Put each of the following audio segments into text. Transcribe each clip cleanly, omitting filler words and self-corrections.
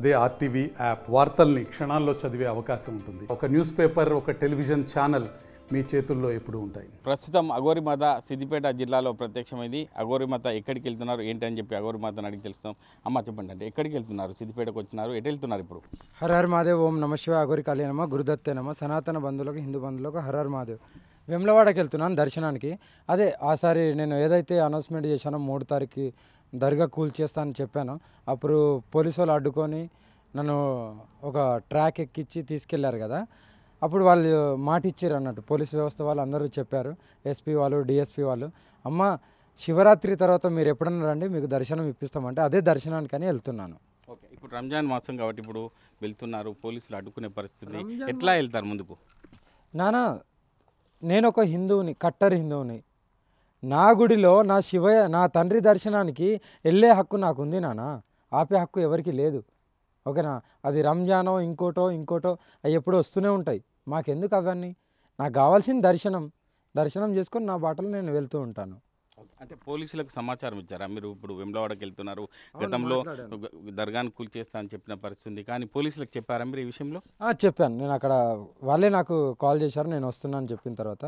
అదే RTV app వార్తల్ని క్షణాల్లో చదివే అవకాశం ఉంటుంది. ఒక న్యూస్ పేపర్, ఒక టెలివిజన్ ఛానల్ మీ చేతుల్లో ఎప్పుడూ ఉంటాయి. ప్రస్తుతం అఘోరిమాత సిద్దిపేట జిల్లాలో ప్రత్యక్షమైంది. అఘోరిమాత ఎక్కడికి వెళ్తున్నారు ఏంటి అని చెప్పి అఘోరిమాతను అడిగి తెలుస్తాం. అమ్మ చెప్పండి, అంటే ఎక్కడికి వెళ్తున్నారు? సిద్దిపేటకు వచ్చినారు, ఎటు వెళ్తున్నారు ఇప్పుడు? హర హర్ మహాదేవ్. ఓం నమ శివ. అఘోరి కాళీ నమ, గురుదత్తే నమ. సనాతన బంధువులకు, హిందూ బంధువులకు హర హర్ మహాదేవ్. వెమ్లవాడకి వెళ్తున్నాను దర్శనానికి. అదే ఆసారి నేను ఏదైతే అనౌన్స్మెంట్ చేశానో 3 తారీఖు దర్గా కూల్చేస్తానని చెప్పాను. అప్పుడు పోలీసు వాళ్ళు అడ్డుకొని నన్ను ఒక ట్రాక్ ఎక్కించి తీసుకెళ్లారు కదా. అప్పుడు వాళ్ళు మాట ఇచ్చారు అన్నట్టు, పోలీసు వ్యవస్థ వాళ్ళు అందరూ చెప్పారు, ఎస్పీ వాళ్ళు, డిఎస్పీ వాళ్ళు, అమ్మ శివరాత్రి తర్వాత మీరు ఎప్పుడన్నా రండి, మీకు దర్శనం ఇప్పిస్తామంటే అదే దర్శనానికని వెళ్తున్నాను. ఓకే, ఇప్పుడు రంజాన్ మాసం కాబట్టి ఇప్పుడు వెళ్తున్నారు, పోలీసులు అడ్డుకునే పరిస్థితి, ఎట్లా వెళ్తారు ముందుకు? నానా, నేను ఒక హిందువుని, కట్టర్ హిందువుని. నా గుడిలో నా తండ్రి దర్శనానికి వెళ్ళే హక్కు నాకుంది నానా, ఆపే హక్కు ఎవరికి లేదు. ఓకేనా? అది రంజానో ఇంకోటో అవి ఎప్పుడూ వస్తూనే ఉంటాయి. మాకెందుకు అవన్నీ? నాకు కావాల్సిన దర్శనం చేసుకొని నా బాటలో నేను వెళ్తూ ఉంటాను. అంటే పోలీసులకు సమాచారం ఇచ్చారా? మీరు ఇప్పుడు వెమ్లవాడకి వెళ్తున్నారు, గతంలో దర్గాను కూల్చేస్తా అని చెప్పిన పరిస్థితి ఉంది, కానీ పోలీసులకు చెప్పారా మీరు ఈ విషయంలో? చెప్పాను. నేను అక్కడ వాళ్ళే నాకు కాల్ చేశారు, నేను వస్తున్నాను చెప్పిన తర్వాత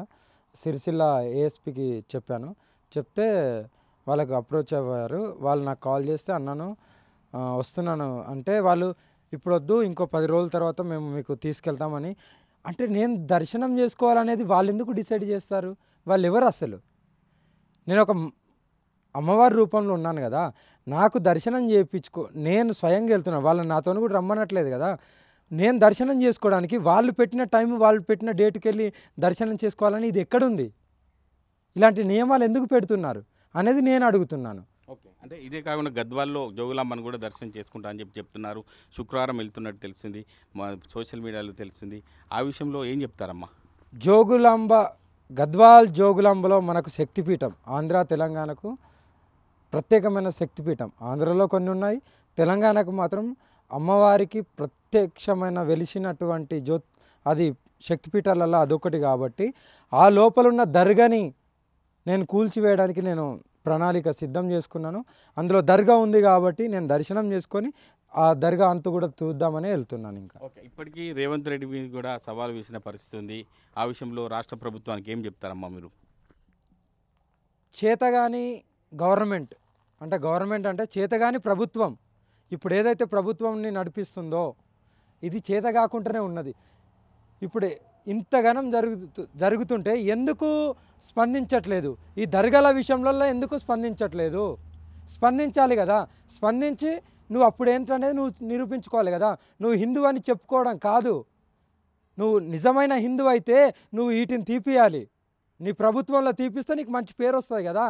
సిరిసిల్ల ఏఎస్పీకి చెప్పాను. చెప్తే వాళ్ళకు అప్రోచ్ అయ్యారు. వాళ్ళు నాకు కాల్ చేస్తే అన్నాను వస్తున్నాను అంటే, వాళ్ళు ఇప్పుడు వద్దు, ఇంకో 10 రోజుల తర్వాత మేము మీకు తీసుకెళ్తామని. అంటే నేను దర్శనం చేసుకోవాలనేది వాళ్ళు ఎందుకు డిసైడ్ చేస్తారు? వాళ్ళు ఎవరు అసలు? నేను ఒక అమ్మవారి రూపంలో ఉన్నాను కదా, నాకు దర్శనం నేను స్వయంగా వెళ్తున్నాను, వాళ్ళని నాతో కూడా రమ్మనట్లేదు కదా. నేను దర్శనం చేసుకోవడానికి వాళ్ళు పెట్టిన టైం, వాళ్ళు పెట్టిన డేట్కి వెళ్ళి దర్శనం చేసుకోవాలని ఇది ఎక్కడుంది? ఇలాంటి నియమాలు ఎందుకు పెడుతున్నారు అనేది నేను అడుగుతున్నాను. ఓకే, అంటే ఇదే కాకుండా గద్వాల్లో జోగులాంబను కూడా దర్శనం చేసుకుంటా అని చెప్తున్నారు. శుక్రవారం వెళ్తున్నట్టు తెలిసింది, మా సోషల్ మీడియాలో తెలిసింది. ఆ విషయంలో ఏం చెప్తారమ్మా? జోగులాంబ, గద్వాల్ జోగులాంబలో మనకు శక్తిపీఠం, ఆంధ్ర తెలంగాణకు ప్రత్యేకమైన శక్తిపీఠం. ఆంధ్రలో కొన్ని ఉన్నాయి, తెలంగాణకు మాత్రం అమ్మవారికి ప్రత్యక్షమైన వెలిసినటువంటి అది శక్తిపీఠాలలో అదొకటి. కాబట్టి ఆ లోపలున్న దర్గాని నేను కూల్చివేయడానికి నేను ప్రణాళిక సిద్ధం చేసుకున్నాను. అందులో దర్గా ఉంది కాబట్టి నేను దర్శనం చేసుకొని ఆ దర్గా అంతు కూడా చూద్దామని వెళ్తున్నాను. ఇంకా ఓకే, ఇప్పటికీ రేవంత్ రెడ్డి మీద కూడా సవాల్ వేసిన పరిస్థితి ఉంది. ఆ విషయంలో రాష్ట్ర ప్రభుత్వానికి ఏం చెప్తారమ్మా మీరు? చేతగాని గవర్నమెంట్ అంటే చేతగాని ప్రభుత్వం, ఇప్పుడు ఏదైతే ప్రభుత్వంని నడిపిస్తుందో ఇది చేత కాకుండానే ఉన్నది. ఇప్పుడు ఇంతగానం జరుగుతుంటే ఎందుకు స్పందించట్లేదు? ఈ దర్గాల విషయంలో ఎందుకు స్పందించట్లేదు? స్పందించాలి కదా. స్పందించి నువ్వు అప్పుడు ఏంటనేది నువ్వు నిరూపించుకోవాలి కదా. నువ్వు హిందూ అని చెప్పుకోవడం కాదు, నువ్వు నిజమైన హిందూ అయితే నువ్వు వీటిని తీపియాలి. నీ ప్రభుత్వంలో తీపిస్తే నీకు మంచి పేరు వస్తుంది కదా.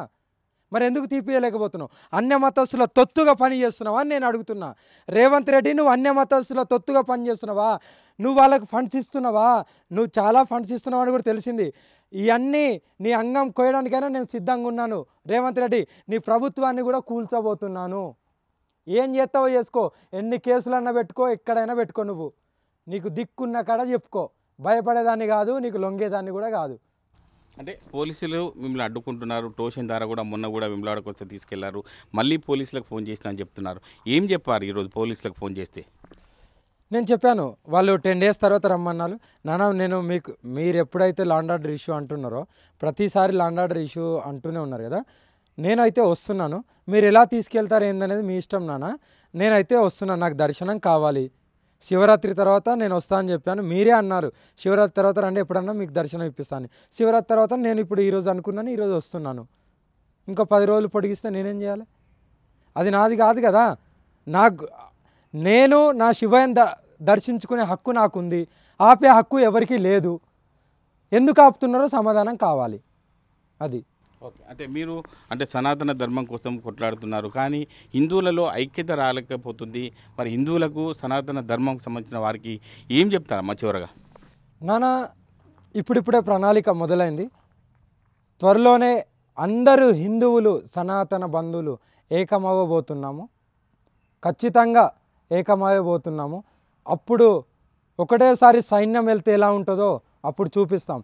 మరి ఎందుకు తీపియలేకపోతున్నావు? అన్య మతస్థుల తొత్తుగా పని చేస్తున్నావా అని నేను అడుగుతున్నా. రేవంత్ రెడ్డి, నువ్వు అన్య మతస్థుల తొత్తుగా పని చేస్తున్నావా? నువ్వు వాళ్ళకి ఫండ్స్ ఇస్తున్నావా? నువ్వు చాలా ఫండ్స్ ఇస్తున్నావు అని కూడా తెలిసింది. ఇవన్నీ నీ అంగం కోయడానికైనా నేను సిద్ధంగా ఉన్నాను. రేవంత్ రెడ్డి, నీ ప్రభుత్వాన్ని కూడా కూల్చోబోతున్నాను. ఏం చేస్తావో చేసుకో, ఎన్ని కేసులన్నా పెట్టుకో, ఎక్కడైనా పెట్టుకో, నువ్వు నీకు దిక్కున్న కాడ చెప్పుకో. భయపడేదాన్ని కాదు, నీకు లొంగేదాన్ని కూడా కాదు. అంటే పోలీసులు మిమ్మల్ని అడ్డుకుంటున్నారు. టోషన్ ద్వారా కూడా మొన్న కూడా వెమ్లవాడకు వస్తే తీసుకెళ్లారు, మళ్ళీ పోలీసులకు ఫోన్ చేసినా అని చెప్తున్నారు. ఏం చెప్పారు ఈరోజు పోలీసులకు ఫోన్ చేస్తే? నేను చెప్పాను, వాళ్ళు 10 days తర్వాత రమ్మన్నారు. నేను మీరు ఎప్పుడైతే ల్యాండ్ ఆర్డర్ ఇష్యూ అంటున్నారో, ప్రతిసారి ల్యాండ్ ఆర్డర్ ఇష్యూ అంటూనే ఉన్నారు కదా. నేనైతే వస్తున్నాను, మీరు ఎలా తీసుకెళ్తారు ఏందనేది మీ ఇష్టం నాన్న. నేనైతే వస్తున్నాను, నాకు దర్శనం కావాలి. శివరాత్రి తర్వాత నేను వస్తాను అని చెప్పాను. మీరే అన్నారు శివరాత్రి తర్వాత రండి, ఎప్పుడన్నా మీకు దర్శనం ఇప్పిస్తాను. శివరాత్రి తర్వాత నేను ఇప్పుడు ఈరోజు అనుకున్నాను, ఈరోజు వస్తున్నాను. ఇంకో 10 రోజులు పొడిగిస్తే నేనేం చేయాలి? అది నాది కాదు కదా. నేను నా శివయ్యను దర్శించుకునే హక్కు నాకుంది, ఆపే హక్కు ఎవరికీ లేదు. ఎందుకు ఆపుతున్నారో సమాధానం కావాలి. అది ఓకే, అంటే మీరు సనాతన ధర్మం కోసం కొట్లాడుతున్నారు, కానీ హిందువులలో ఐక్యత రాలేకపోతుంది. మరి హిందువులకు, సనాతన ధర్మం సంబంధించిన వారికి ఏం చెప్తారమ్మా చివరగా? నాన్న, ఇప్పుడిప్పుడే ప్రణాళిక మొదలైంది. త్వరలోనే అందరూ హిందువులు, సనాతన బంధువులు ఏకమవ్వబోతున్నాము. ఖచ్చితంగా ఏకమవ్వబోతున్నాము. అప్పుడు ఒకటేసారి సైన్యం వెళ్తే ఎలా ఉంటుందో అప్పుడు చూపిస్తాం.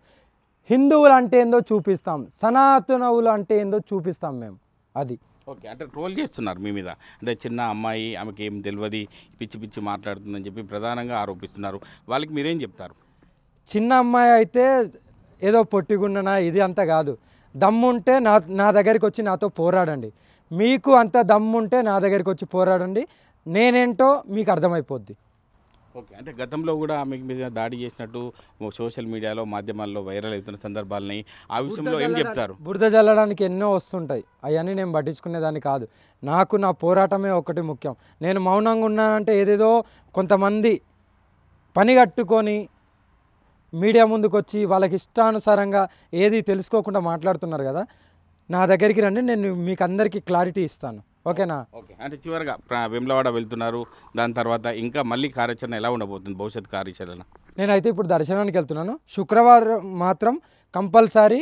హిందువులు అంటే ఏందో చూపిస్తాం, సనాతనవులు అంటే ఏందో చూపిస్తాం మేము. అది ఓకే, అంటే ట్రోల్ చేస్తున్నారు మీ మీద, అంటే చిన్న అమ్మాయి ఆమెకి ఏం తెలియదు పిచ్చి పిచ్చి మాట్లాడుతుందని చెప్పి ప్రధానంగా ఆరోపిస్తున్నారు. వాళ్ళకి మీరేం చెప్తారు? చిన్న అమ్మాయి అయితే ఏదో పొట్టిగున్ననా ఇది అంతా కాదు. దమ్ముంటే నా దగ్గరికి వచ్చి నాతో పోరాడండి. మీకు అంత దమ్ముంటే నా దగ్గరికి వచ్చి పోరాడండి, నేనేంటో మీకు అర్థమైపోద్ది. ఓకే, అంటే గతంలో కూడా ఆమెకి మీద దాడి చేసినట్టు సోషల్ మీడియాలో మాధ్యమాల్లో వైరల్ అవుతున్న సందర్భాలని ఆ విషయంలో ఏం చెప్తారు? బురద జల్లడానికి ఎన్నో వస్తుంటాయి, అవన్నీ నేను పట్టించుకునేదాన్ని కాదు. నాకు నా పోరాటమే ఒకటి ముఖ్యం. నేను మౌనంగా ఉన్నానంటే ఏదేదో కొంతమంది పని కట్టుకొని మీడియా ముందుకు వచ్చి వాళ్ళకి ఇష్టానుసారంగా ఏది తెలుసుకోకుండా మాట్లాడుతున్నారు కదా. నా దగ్గరికి రండి, నేను మీకు అందరికీ క్లారిటీ ఇస్తాను. ఓకేనా? ఓకే, అంటే చివరిగా వేములవాడ వెళ్తున్నారు, దాని తర్వాత ఇంకా మళ్ళీ కార్యాచరణ ఎలా ఉండబోతుంది, భవిష్యత్ కార్యాచరణ? నేనైతే ఇప్పుడు దర్శనానికి వెళ్తున్నాను. శుక్రవారం మాత్రం కంపల్సరీ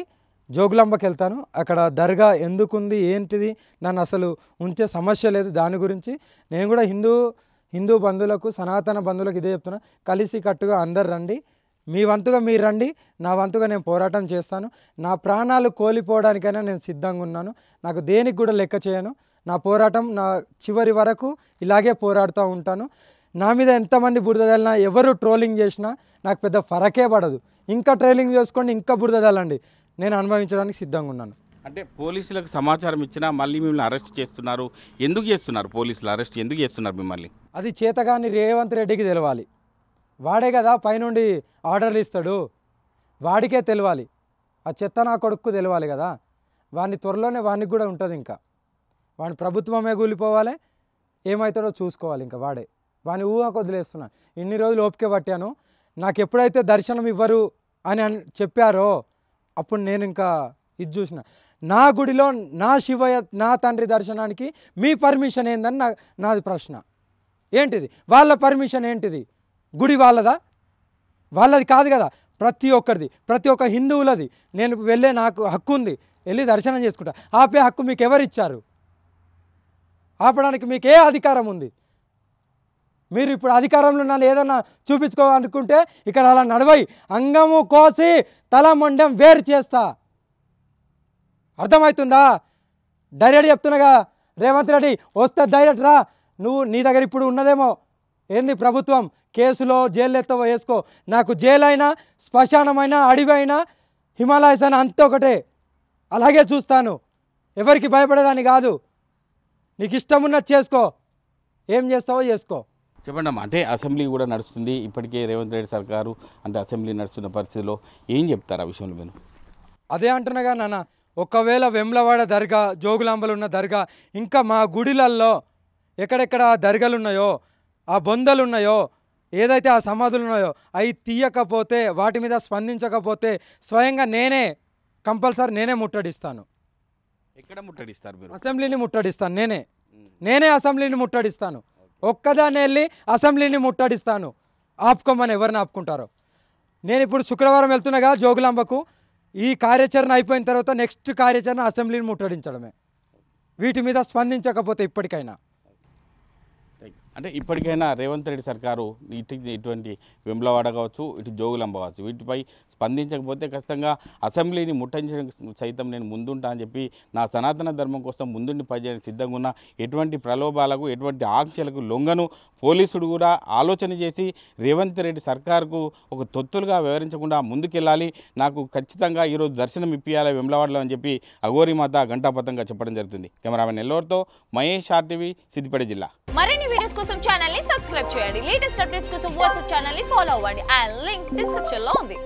జోగులాంబకి వెళ్తాను. అక్కడ దర్గా ఎందుకుంది ఏంటిది నన్ను అసలు ఉంచే సమస్య లేదు. దాని గురించి నేను కూడా హిందూ బంధువులకు, సనాతన బంధువులకు ఇదే చెప్తున్నా, కలిసి కట్టుగా అందరు రండి. మీ వంతుగా మీరు రండి, నా వంతుగా నేను పోరాటం చేస్తాను. నా ప్రాణాలు కోల్పోవడానికైనా నేను సిద్ధంగా ఉన్నాను. నాకు దేనికి కూడా లెక్క చేయను. నా పోరాటం నా చివరి వరకు ఇలాగే పోరాడుతూ ఉంటాను. నా మీద ఎంతమంది బురద జల్లినా, ఎవరు ట్రోలింగ్ చేసినా నాకు పెద్ద ఫరకే పడదు. ఇంకా ట్రోలింగ్ చేసుకోండి, ఇంకా బురద జల్లండి, నేను అనుభవించడానికి సిద్ధంగా ఉన్నాను. అంటే పోలీసులకు సమాచారం ఇచ్చినా మళ్ళీ మిమ్మల్ని అరెస్ట్ చేస్తున్నారు, ఎందుకు చేస్తున్నారు? పోలీసులు అరెస్ట్ ఎందుకు చేస్తున్నారు మిమ్మల్ని? అది చేతగాని రేవంత్ రెడ్డికి తెలవాలి. వాడే కదా పైనుండి ఆర్డర్లు ఇస్తాడు, వాడికే తెలవాలి. ఆ చెత్త నా కొడుకు తెలవాలి కదా. వాడిని త్వరలోనే వానికి కూడా ఉంటుంది. ఇంకా వాడిని ప్రభుత్వమే కూలిపోవాలి, ఏమవుతాడో చూసుకోవాలి. ఇంకా వాడిని ఊహకు వదిలేస్తున్నా. ఇన్ని రోజులు ఓపిక పట్టాను. నాకు ఎప్పుడైతే దర్శనం ఇవ్వరు అని చెప్పారో అప్పుడు నేను ఇంకా ఇది చూసిన. నా గుడిలో నా శివయ్య నా తండ్రి దర్శనానికి మీ పర్మిషన్ ఏందని నాది ప్రశ్న. ఏంటిది వాళ్ళ పర్మిషన్? ఏంటిది గుడి వాళ్ళదా? వాళ్ళది కాదు కదా, ప్రతి ఒక్కరిది, ప్రతి ఒక్క హిందువులది. నేను వెళ్ళే నాకు హక్కు ఉంది, వెళ్ళి దర్శనం చేసుకుంటా. ఆపే హక్కు మీకు ఎవరిచ్చారు? ఆపడానికి మీకు ఏ అధికారం ఉంది? మీరు ఇప్పుడు అధికారంలో నన్ను ఏదన్నా చూపించుకోవాలనుకుంటే ఇక్కడ అలా నడవై అంగము కోసి తల మొండం వేరు చేస్తా. అర్థమవుతుందా? డైరెక్ట్ చెప్తున్నాగా, రేవంత్ రెడ్డి వస్తే డైరెక్ట్ రా. నీ దగ్గర ఇప్పుడు ఉన్నదేమో ఏంది ప్రభుత్వం, కేసులో జైలు ఎత్తవో వేసుకో. నాకు జైలు అయినా, శ్మశానమైనా, అడవి అయినా, హిమాలయస్ అయినా అంత ఒకటే. అలాగే చూస్తాను, ఎవరికి భయపడేదాన్ని కాదు. నీకు ఇష్టం ఉన్నది చేసుకో, ఏం చేస్తావో చేసుకో. చెప్పండి అమ్మా, అంటే అసెంబ్లీ కూడా నడుస్తుంది ఇప్పటికే, రేవంత్ రెడ్డి సర్కారు అంటే అసెంబ్లీ నడుస్తున్న పరిస్థితిలో ఏం చెప్తారు ఆ విషయంలో మీరు? అదే అంటున్నాగా నాన్న, ఒకవేళ వేములవాడ దర్గా, జోగులాంబలు ఉన్న దర్గా, ఇంకా మా గుడిలల్లో ఎక్కడెక్కడ దర్గాలు ఉన్నాయో, ఆ బొందలు ఉన్నాయో, ఏదైతే ఆ సమాధులు ఉన్నాయో అవి తీయకపోతే, వాటి మీద స్పందించకపోతే స్వయంగా నేనే కంపల్సరీ నేనే ముట్టడిస్తాను. ఎక్కడ ముట్టడిస్తారు మీరు? అసెంబ్లీని ముట్టడిస్తాను. నేనే అసెంబ్లీని ముట్టడిస్తాను. ఒక్కదాన్ని వెళ్ళి అసెంబ్లీని ముట్టడిస్తాను. ఆపుకోమని ఎవరిని ఆపుకుంటారో. నేను ఇప్పుడు శుక్రవారం వెళ్తున్నాగా జోగులాంబకు. ఈ కార్యాచరణ అయిపోయిన తర్వాత నెక్స్ట్ కార్యాచరణ అసెంబ్లీని ముట్టడించడమే, వీటి మీద స్పందించకపోతే ఇప్పటికైనా. అంటే ఇప్పటికైనా రేవంత్ రెడ్డి సర్కారు ఇటువంటి వేములవాడ కావచ్చు, ఇటు జోగులాంబ కావచ్చు, వీటిపై స్పందించకపోతే ఖచ్చితంగా అసెంబ్లీని ముట్టడించడం సైతం నేను ముందుంటా అని చెప్పి, నా సనాతన ధర్మం కోసం ముందుండి పనిచేయడానికి సిద్ధంగా ఉన్న, ఎటువంటి ప్రలోభాలకు, ఎటువంటి ఆంక్షలకు లొంగను. పోలీసుడు కూడా ఆలోచన చేసి రేవంత్ రెడ్డి సర్కారుకు ఒక తొత్తులుగా వ్యవహరించకుండా ముందుకెళ్ళాలి, నాకు ఖచ్చితంగా ఈరోజు దర్శనం ఇప్పియాలి వేములవాడలో అని చెప్పి అఘోరి మాత ఘంటాపథంగా చెప్పడం జరుగుతుంది. కెమెరామెన్ ఎల్లోర్తో మహేష్, RTV, సిద్దిపేట జిల్లా. మరిన్ని వీడియోస్ కోసం ఛానల్ ని సబ్స్క్రైబ్ చేయండి. లేటెస్ట్ అప్డేట్స్ కోసం వాట్సాప్ ఛానల్ ని ఫాలో అవ్వండి. ఆ లింక్ డిస్క్రిప్షన్ లో ఉంది.